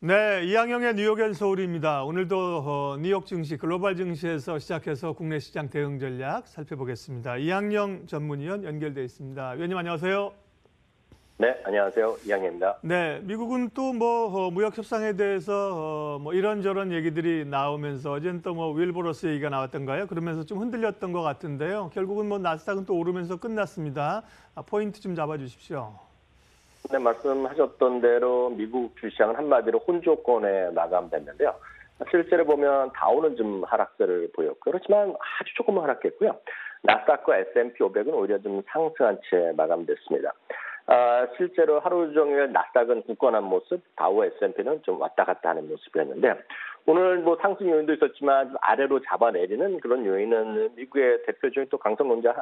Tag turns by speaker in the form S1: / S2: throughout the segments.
S1: 네, 이항영의 뉴욕 앤 서울입니다. 오늘도 뉴욕 증시, 글로벌 증시에서 시작해서 국내 시장 대응 전략 살펴보겠습니다. 이항영 전문위원 연결돼 있습니다. 위원님 안녕하세요.
S2: 네, 안녕하세요. 이항영입니다.
S1: 네, 미국은 또 무역 협상에 대해서 이런저런 얘기들이 나오면서 어제는 또 윌버로스 얘기가 나왔던가요? 그러면서 좀 흔들렸던 것 같은데요. 결국은 나스닥은 또 오르면서 끝났습니다. 포인트 좀 잡아주십시오.
S2: 네, 말씀하셨던 대로 미국 주시장은 한마디로 혼조권에 마감됐는데요. 실제로 보면 다우는 좀 하락세를 보였고 그렇지만 아주 조금만 하락했고요. 나스닥과 S&P 500은 오히려 좀 상승한 채 마감됐습니다. 실제로 하루 종일 나스닥은 굳건한 모습, 다우 S&P는 좀 왔다 갔다 하는 모습이었는데 오늘 상승 요인도 있었지만 아래로 잡아내리는 그런 요인은 미국의 대표적인 또 강성론자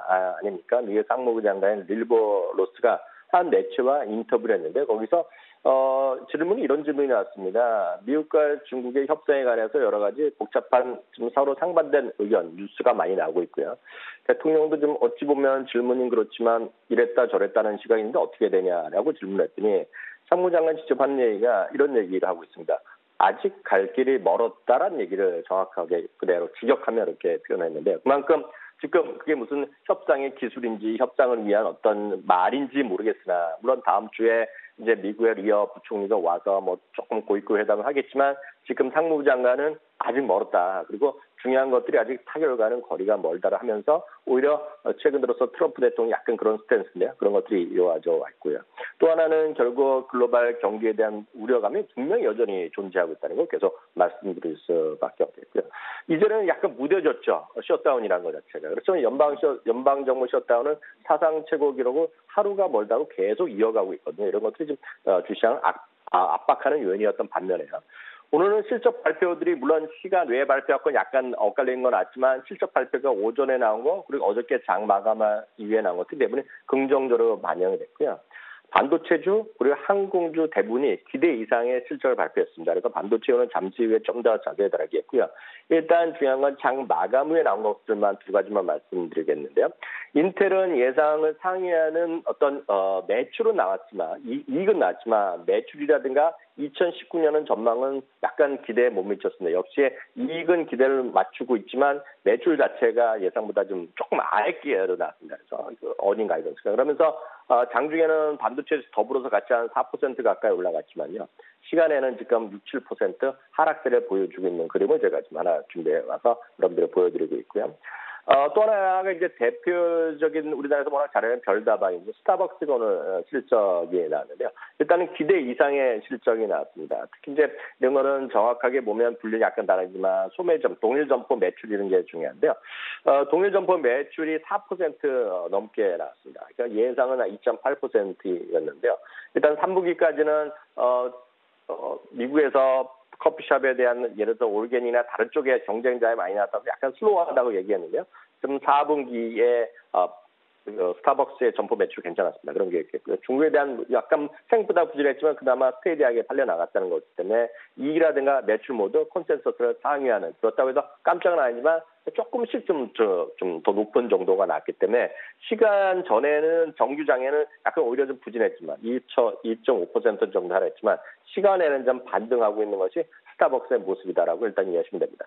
S2: 아닙니까? 미국의 상무부 장관인 윌버로스가 한 매체와 인터뷰를 했는데 거기서 질문이 이런 질문이 나왔습니다. 미국과 중국의 협상에 관해서 여러 가지 복잡한 좀 서로 상반된 의견, 뉴스가 많이 나오고 있고요. 대통령도 좀 어찌 보면 질문은 그렇지만 이랬다 저랬다는 시각인데 어떻게 되냐라고 질문했더니 상무장관 직접 한 얘기가 이런 얘기를 하고 있습니다. 아직 갈 길이 멀었다라는 얘기를 정확하게 그대로 직역하며 이렇게 표현했는데 그만큼 지금 그게 무슨 협상의 기술인지 협상을 위한 어떤 말인지 모르겠으나 물론 다음 주에 이제 미국의 리어 부총리가 와서 조금 고위급 회담을 하겠지만 지금 상무부 장관은 아직 멀었다. 그리고 중요한 것들이 아직 타결과는 거리가 멀다라 하면서 오히려 최근 들어서 트럼프 대통령이 약간 그런 스탠스인데요. 그런 것들이 이어져 왔고요. 또 하나는 결국 글로벌 경기에 대한 우려감이 분명히 여전히 존재하고 있다는 걸 계속 말씀드릴 수밖에 없겠고요. 이제는 약간 무뎌졌죠. 셧다운이라는 것 자체가. 그렇죠. 연방정부 셧다운은 사상 최고 기록을 하루가 멀다고 계속 이어가고 있거든요. 이런 것들이 좀 주시장을 압박하는 요인이었던 반면에요. 오늘은 실적 발표들이 물론 시간 외에 발표하고 약간 엇갈리는 건 맞지만 실적 발표가 오전에 나온 거 그리고 어저께 장 마감한 이후에 나온 것들 때문에 긍정적으로 반영이 됐고요. 반도체주 그리고 항공주 대부분이 기대 이상의 실적을 발표했습니다. 그래서 반도체는 잠시 후에 좀 더 자세히 다루겠고요. 일단 중요한 건 장 마감 후에 나온 것들만 두 가지만 말씀드리겠는데요. 인텔은 예상을 상회하는 어떤 매출은 나왔지만 이익은 나왔지만 매출이라든가 2019년은 전망은 약간 기대에 못 미쳤습니다. 역시 이익은 기대를 맞추고 있지만 매출 자체가 예상보다 좀 조금 아래끼로 나왔습니다. 그래서 어닝 가이던스가 그러면서 장중에는 반도체에서 더불어서 같이 한 4% 가까이 올라갔지만요. 시간에는 지금 6, 7% 하락세를 보여주고 있는 그림을 제가 지금 하나 준비해 와서 여러분들을 보여드리고 있고요. 또 하나가 이제 대표적인 우리나라에서 워낙 잘하는 별다방이죠. 스타벅스가 오늘 실적이 나왔는데요. 일단은 기대 이상의 실적이 나왔습니다. 특히 이제 이런 거는 정확하게 보면 분류는 약간 다르지만 소매점, 동일 점포 매출 이런 게 중요한데요. 동일 점포 매출이 4% 넘게 나왔습니다. 그러니까 예상은 2.8%였는데요. 일단 3분기까지는 미국에서 커피숍에 대한 예를 들어 올겐이나 다른 쪽에 경쟁자에 많이 나왔다고 약간 슬로우하다고 얘기했는데요. 지금 4분기에 스타벅스의 점포 매출 괜찮았습니다. 그런 게 있겠고요. 중국에 대한 약간 생각보다 부진했지만 그나마 스테디하게 팔려 나갔다는 것 때문에 이익이라든가 매출 모두 컨센서스를 상회하는 그렇다고 해서 깜짝은 아니지만 조금씩 좀 더 높은 정도가 났기 때문에 시간 전에는 정규장에는 약간 오히려 좀 부진했지만 2.5% 정도 하락했지만 시간에는 좀 반등하고 있는 것이 스타벅스의 모습이다라고 일단 이해하시면 됩니다.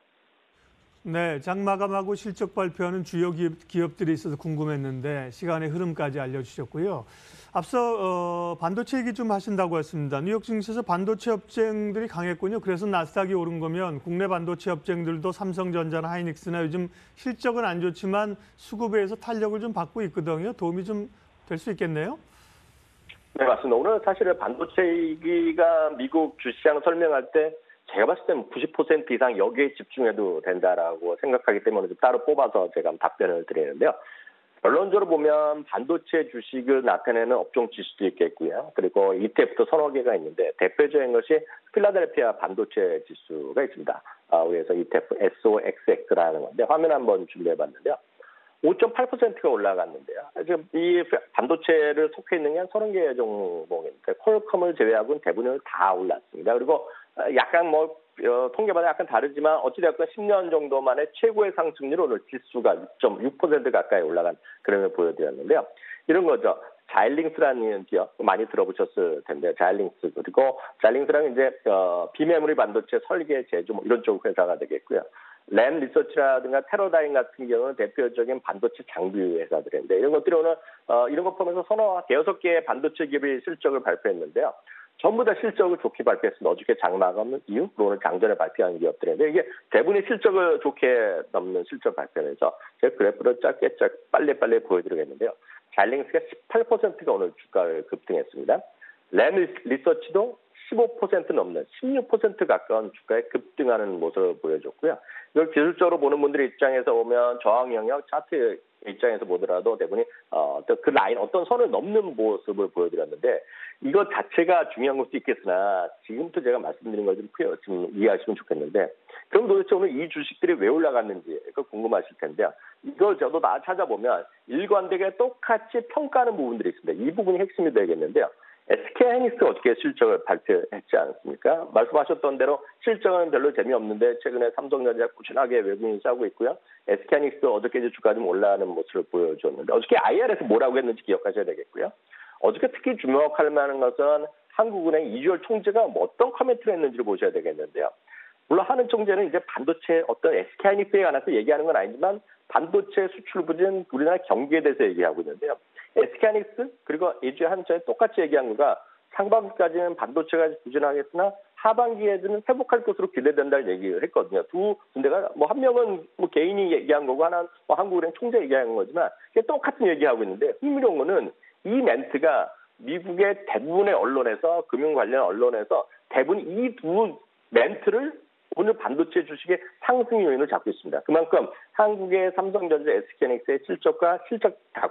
S1: 네, 장 마감하고 실적 발표하는 주요 기업들이 있어서 궁금했는데 시간의 흐름까지 알려주셨고요. 앞서 반도체 얘기 좀 하신다고 했습니다. 뉴욕 증시에서 반도체 업쟁들이 강했군요. 그래서 나스닥이 오른 거면 국내 반도체 업쟁들도 삼성전자나 하이닉스나 요즘 실적은 안 좋지만 수급에서 탄력을 좀 받고 있거든요. 도움이 좀 될 수 있겠네요.
S2: 네, 맞습니다. 오늘 사실은 반도체 위기가 미국 주시장 설명할 때 제가 봤을 때는 90% 이상 여기에 집중해도 된다라고 생각하기 때문에 따로 뽑아서 제가 답변을 드리는데요. 결론적으로 보면 반도체 주식을 나타내는 업종 지수도 있겠고요. 그리고 ETF도 서너 개가 있는데 대표적인 것이 필라델피아 반도체 지수가 있습니다. 그래서 ETF SOXX라는 건데 화면 한번 준비해봤는데요. 5.8%가 올라갔는데요. 지금 이 반도체를 속해 있는 게 한 30개 종목인데 퀄컴을 제외하고는 대부분 다 올랐습니다. 그리고 약간 통계마다 약간 다르지만 어찌되었건 10년 정도 만에 최고의 상승률 오늘 지수가 6.6% 가까이 올라간 그림을 보여드렸는데요. 이런 거죠. 자일링스라는 기업 많이 들어보셨을 텐데 자일링스 그리고 자일링스랑 이제 비메모리 반도체 설계 제조 뭐 이런 쪽 회사가 되겠고요. 램 리서치라든가 테러다임 같은 경우는 대표적인 반도체 장비 회사들인데 이런 것들이 오늘 이런 것 포함해서 대여섯 개의 반도체 기업이 실적을 발표했는데요. 전부 다 실적을 좋게 발표했습니다. 어저께 장마감 이후 오늘 장전에 발표한 기업들인데 이게 대부분이 실적을 좋게 넘는 실적 발표면서 제가 그래프를 짧게 빨리 보여드리겠는데요. 자일링스가 18%가 오늘 주가를 급등했습니다. 램 리서치도 15% 넘는 16% 가까운 주가에 급등하는 모습을 보여줬고요. 이걸 기술적으로 보는 분들의 입장에서 보면 저항 영역 차트 입장에서 보더라도 대부분이 그 라인 어떤 선을 넘는 모습을 보여드렸는데 이것 자체가 중요한 것도 있겠으나 지금부터 제가 말씀드린 걸 좀 이해하시면 좋겠는데 그럼 도대체 오늘 이 주식들이 왜 올라갔는지 그거 궁금하실 텐데요. 이걸 저도 다 찾아보면 일관되게 똑같이 평가하는 부분들이 있습니다. 이 부분이 핵심이 되겠는데요. SK하이닉스 어떻게 실적을 발표했지 않습니까? 말씀하셨던 대로 실적은 별로 재미없는데 최근에 삼성전자 꾸준하게 외국인이 싸고 있고요. SK하이닉스 어저께 주가 좀 올라가는 모습을 보여줬는데 어저께 IR에서 뭐라고 했는지 기억하셔야 되겠고요. 어저께 특히 주목할 만한 것은 한국은행 이주열 총재가 어떤 코멘트를 했는지를 보셔야 되겠는데요. 물론 하는 총재는 이제 반도체 어떤 SK하이닉스에 관해서 얘기하는 건 아니지만 반도체 수출 부진 우리나라 경기에 대해서 얘기하고 있는데요. SK하이닉스 그리고 이주열 한전에 똑같이 얘기한 거가 상반기까지는 반도체가 부진하겠으나 하반기에는 회복할 것으로 기대된다는 얘기를 했거든요. 두 군데가 한 명은 개인이 얘기한 거고 하나는 한국은행 총재 얘기한 거지만 똑같은 얘기하고 있는데 흥미로운 거는 이 멘트가 미국의 대부분의 언론에서 금융 관련 언론에서 대부분 이 두 멘트를 오늘 반도체 주식의 상승 요인을 잡고 있습니다. 그만큼 한국의 삼성전자, SK하이닉스의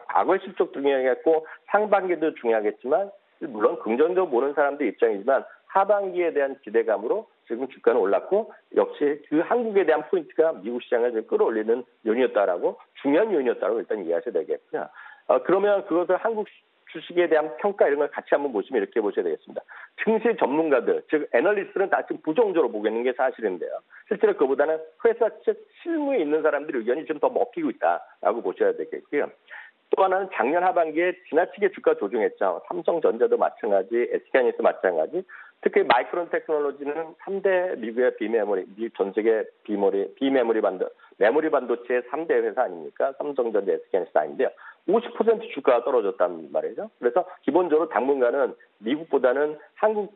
S2: 과거의 실적 중요하겠고 상반기도 중요하겠지만 물론 긍정적으로 보는 사람들 입장이지만 하반기에 대한 기대감으로 지금 주가는 올랐고 역시 그 한국에 대한 포인트가 미국 시장을 좀 끌어올리는 요인이었다라고 중요한 요인이었다고 일단 이해하셔야 되겠고요. 그러면 그것을 한국 주식에 대한 평가 이런 걸 같이 한번 보시면 이렇게 보셔야 되겠습니다. 증시 전문가들, 즉 애널리스트는 다 지금 부정적으로 보고 있는 게 사실인데요. 실제로 그보다는 회사 측 실무에 있는 사람들의 의견이 좀 더 먹히고 있다라고 보셔야 되겠고요. 또 하나는 작년 하반기에 지나치게 주가 조정했죠. 삼성전자도 마찬가지, SK하이닉스 마찬가지. 특히 마이크론 테크놀로지는 3대 미국의 전 세계 메모리 반도체의 3대 회사 아닙니까? 삼성전자, SK하이닉스 아닌데요. 50% 주가가 떨어졌단 말이죠. 그래서 기본적으로 당분간은 미국보다는 한국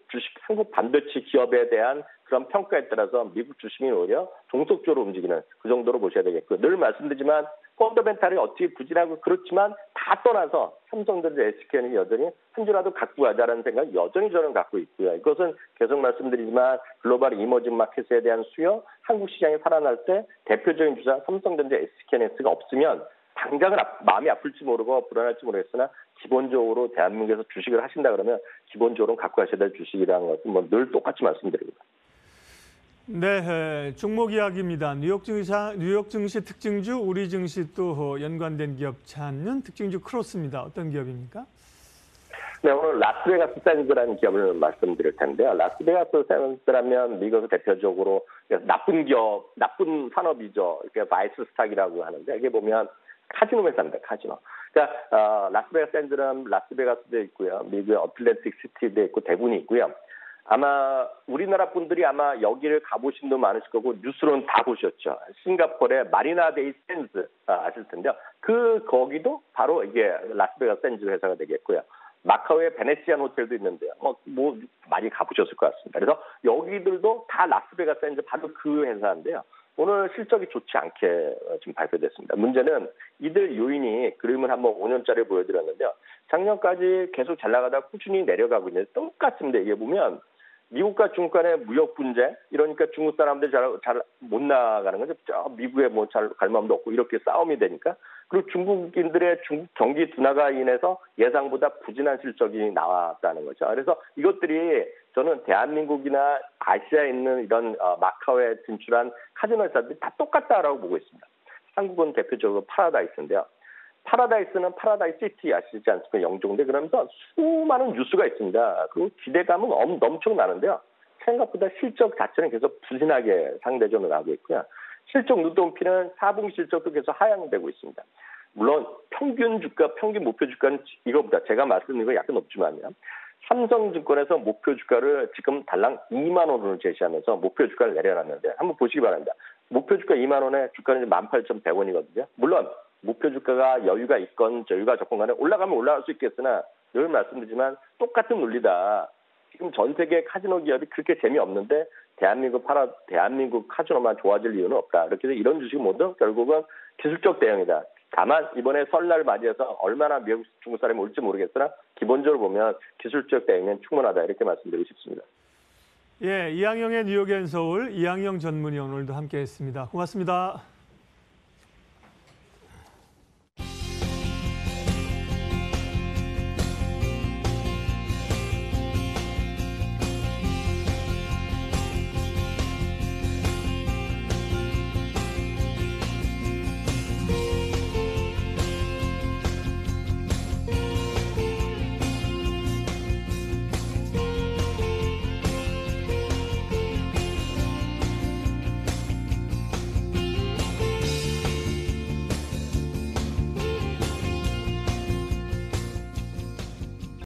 S2: 반도체 기업에 대한 그런 평가에 따라서 미국 주식이 오히려 종속적으로 움직이는 그 정도로 보셔야 되겠고요. 늘 말씀드리지만 펀더멘탈이 어떻게 부진하고 그렇지만 다 떠나서 삼성전자, SK는 여전히 한 주라도 갖고 가자라는 생각 여전히 저는 갖고 있고요. 이것은 계속 말씀드리지만 글로벌 이머징 마켓에 대한 수요, 한국 시장이 살아날 때 대표적인 주자 삼성전자, SK하이닉스가 없으면 당장은 마음이 아플지 모르고 불안할지 모르겠으나 기본적으로 대한민국에서 주식을 하신다 그러면 기본적으로 갖고 가셔야 될 주식이라는 것은 늘 똑같이 말씀드립니다.
S1: 네, 종목 이야기입니다. 뉴욕 증시 특징주, 우리 증시 또 연관된 기업 찾는 특징주 크로스입니다. 어떤 기업입니까?
S2: 네, 오늘 라스베가스 샌즈라는 기업을 말씀드릴 텐데요. 라스베가스 샌즈라면 미국에서 대표적으로 나쁜 산업이죠. 이게 바이스 스탁이라고 하는데 이게 보면 카지노 회사입니다. 카지노. 그러니까 라스베가스 샌즈는 라스베가스도 있고요. 미국의 어틀랜틱 시티도 있고 대부분이 있고요. 아마 우리나라 분들이 아마 여기를 가보신 분 많으실 거고 뉴스로는 다 보셨죠. 싱가포르의 마리나 베이 샌즈 아실 텐데요. 거기도 바로 이게 라스베가스 샌즈 회사가 되겠고요. 마카오의 베네치안 호텔도 있는데요. 많이 가보셨을 것 같습니다. 그래서 여기들도 다 라스베가스 샌즈 바로 그 회사인데요. 오늘 실적이 좋지 않게 지금 발표됐습니다. 문제는 이들 요인이 그림을 한번 5년짜리 보여드렸는데요. 작년까지 계속 잘 나가다 꾸준히 내려가고 있는데 똑같습니다. 이게 보면 미국과 중국 간의 무역 분쟁, 이러니까 중국 사람들 잘 못 나가는 거죠. 미국에 잘 갈 마음도 없고 이렇게 싸움이 되니까. 그리고 중국인들의 중국 경기 둔화가 인해서 예상보다 부진한 실적이 나왔다는 거죠. 그래서 이것들이 저는 대한민국이나 아시아에 있는 이런 마카오에 진출한 카지노 회사들이 다 똑같다라고 보고 있습니다. 한국은 대표적으로 파라다이스인데요. 파라다이스는 파라다이스 시티 아시지 않습니까? 영종대. 그러면서 수많은 뉴스가 있습니다. 그리고 기대감은 엄청나는데요. 생각보다 실적 자체는 계속 부진하게 상대적으로 나오고 있고요. 실적 눈높이는 4분기 실적도 계속 하향되고 있습니다. 물론 평균 주가, 평균 목표 주가는 이거보다 제가 말씀드린 거 약간 높지만요. 삼성증권에서 목표 주가를 지금 달랑 2만 원으로 제시하면서 목표 주가를 내려놨는데 한번 보시기 바랍니다. 목표 주가 2만 원에 주가는 18,100원이거든요. 물론 목표 주가가 여유가 있건 저유가 적건 간에 올라가면 올라갈 수 있겠으나 늘 말씀드리지만 똑같은 논리다. 지금 전 세계 카지노 기업이 그렇게 재미없는데 대한민국 카지노만 좋아질 이유는 없다. 그렇게 해서 이런 주식 모두 결국은 기술적 대응이다. 다만 이번에 설날 맞이해서 얼마나 미국, 중국 사람이 올지 모르겠으나 기본적으로 보면 기술적 대응은 충분하다 이렇게 말씀드리고 싶습니다.
S1: 예, 이항영의 뉴욕 앤 서울 이항영 전문의 오늘도 함께했습니다. 고맙습니다.